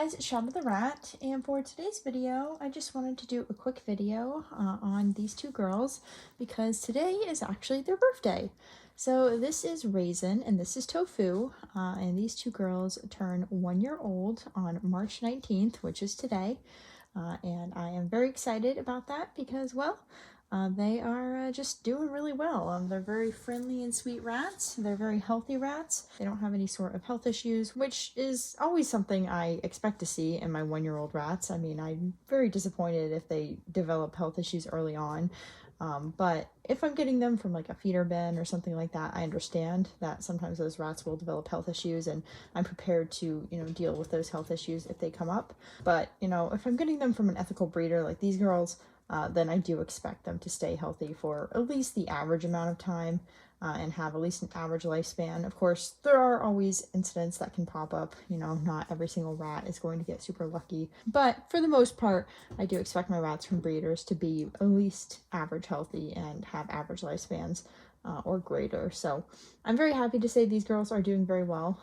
guys, it's Shadow the Rat, and for today's video, I just wanted to do a quick video on these two girls because today is actually their birthday. So this is Raisin and this is Tofu, and these two girls turn 1 year old on March 19th, which is today, and I am very excited about that because, well, they are just doing really well. They're very friendly and sweet rats. They're very healthy rats. They don't have any sort of health issues, which is always something I expect to see in my 1 year old rats. I mean, I'm very disappointed if they develop health issues early on. But if I'm getting them from like a feeder bin or something like that, I understand that sometimes those rats will develop health issues, and I'm prepared to, deal with those health issues if they come up. But, if I'm getting them from an ethical breeder like these girls, then I do expect them to stay healthy for at least the average amount of time and have at least an average lifespan. Of course, there are always incidents that can pop up. Not every single rat is going to get super lucky. But for the most part, I do expect my rats from breeders to be at least average healthy and have average lifespans. Or greater. So I'm very happy to say these girls are doing very well.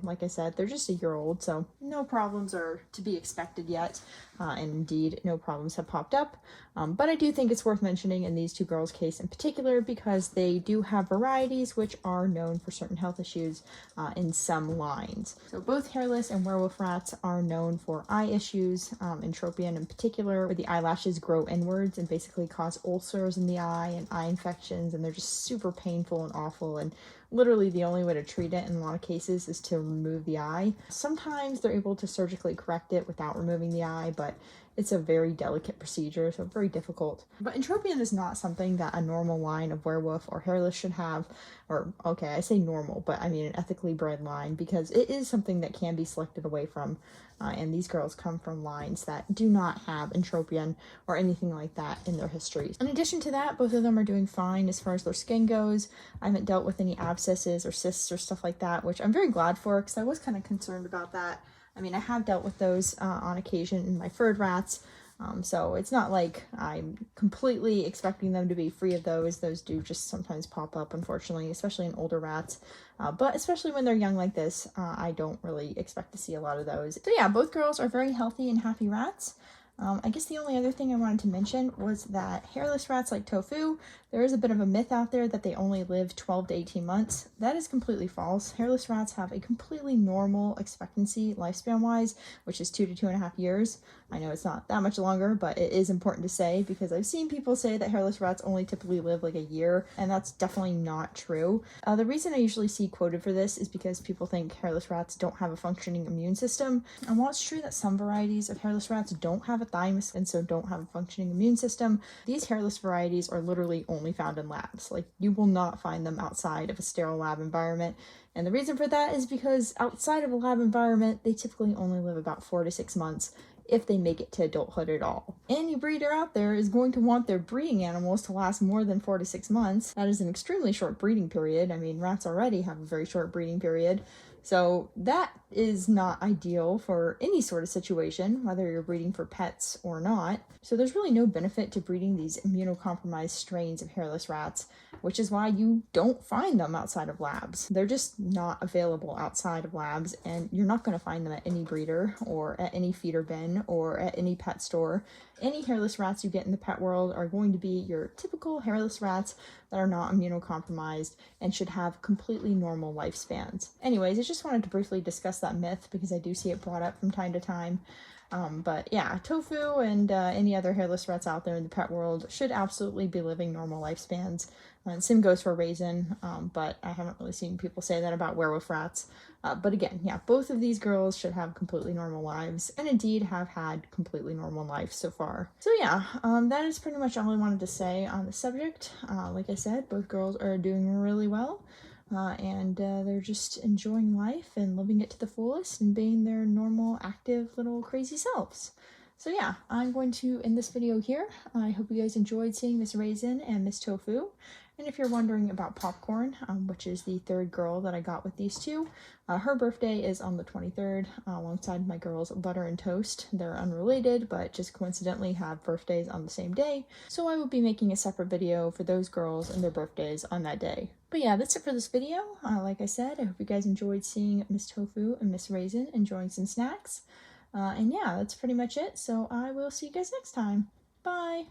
Like I said, they're just 1 year old, so no problems are to be expected yet. And indeed, no problems have popped up. But I do think it's worth mentioning in these two girls' case in particular because they do have varieties which are known for certain health issues in some lines. So both hairless and werewolf rats are known for eye issues, entropion in particular, where the eyelashes grow inwards and basically cause ulcers in the eye and eye infections, and they're just super painful and awful, and literally the only way to treat it in a lot of cases is to remove the eye. Sometimes they're able to surgically correct it without removing the eye, but it's a very delicate procedure, so very difficult. But entropion is not something that a normal line of werewolf or hairless should have, or okay, I say normal, but I mean an ethically bred line, because it is something that can be selected away from, and these girls come from lines that do not have entropion or anything like that in their histories. In addition to that, both of them are doing fine as far as their skin goes. I haven't dealt with any abscesses or cysts or stuff like that, which I'm very glad for because I was kind of concerned about that. I mean, I have dealt with those on occasion in my furred rats, so it's not like I'm completely expecting them to be free of those. Those do just sometimes pop up, unfortunately, especially in older rats. But especially when they're young like this, I don't really expect to see a lot of those. So yeah, both girls are very healthy and happy rats. I guess the only other thing I wanted to mention was that hairless rats like Tofu, there is a bit of a myth out there that they only live 12 to 18 months. That is completely false. Hairless rats have a completely normal expectancy lifespan-wise, which is 2 to 2.5 years. I know it's not that much longer, but it is important to say because I've seen people say that hairless rats only typically live like a year, and that's definitely not true. The reason I usually see quoted for this is because people think hairless rats don't have a functioning immune system. And while it's true that some varieties of hairless rats don't have a thymus and so don't have a functioning immune system, these hairless varieties are literally only found in labs. Like, you will not find them outside of a sterile lab environment. And the reason for that is because outside of a lab environment, they typically only live about 4 to 6 months if they make it to adulthood at all. Any breeder out there is going to want their breeding animals to last more than 4 to 6 months. That is an extremely short breeding period. I mean, rats already have a very short breeding period. So that is not ideal for any sort of situation, whether you're breeding for pets or not. So there's really no benefit to breeding these immunocompromised strains of hairless rats, which is why you don't find them outside of labs. They're just not available outside of labs, and you're not going to find them at any breeder or at any feeder bin or at any pet store. Any hairless rats you get in the pet world are going to be your typical hairless rats that are not immunocompromised and should have completely normal lifespans. Anyways, I just wanted to briefly discuss that myth because I do see it brought up from time to time. But yeah, Tofu and any other hairless rats out there in the pet world should absolutely be living normal lifespans. And same goes for Raisin, but I haven't really seen people say that about werewolf rats. But again, yeah, both of these girls should have completely normal lives, and indeed have had completely normal lives so far. So yeah, that is pretty much all I wanted to say on the subject. Like I said, both girls are doing really well. And they're just enjoying life and living it to the fullest and being their normal, active, little crazy selves. So yeah, I'm going to end this video here. I hope you guys enjoyed seeing Miss Raisin and Miss Tofu. And if you're wondering about Popcorn, which is the third girl that I got with these two, her birthday is on the 23rd, alongside my girls Butter and Toast. They're unrelated, but just coincidentally have birthdays on the same day. So I will be making a separate video for those girls and their birthdays on that day. But yeah, that's it for this video. Like I said, I hope you guys enjoyed seeing Miss Tofu and Miss Raisin enjoying some snacks. And yeah, that's pretty much it. So I will see you guys next time. Bye!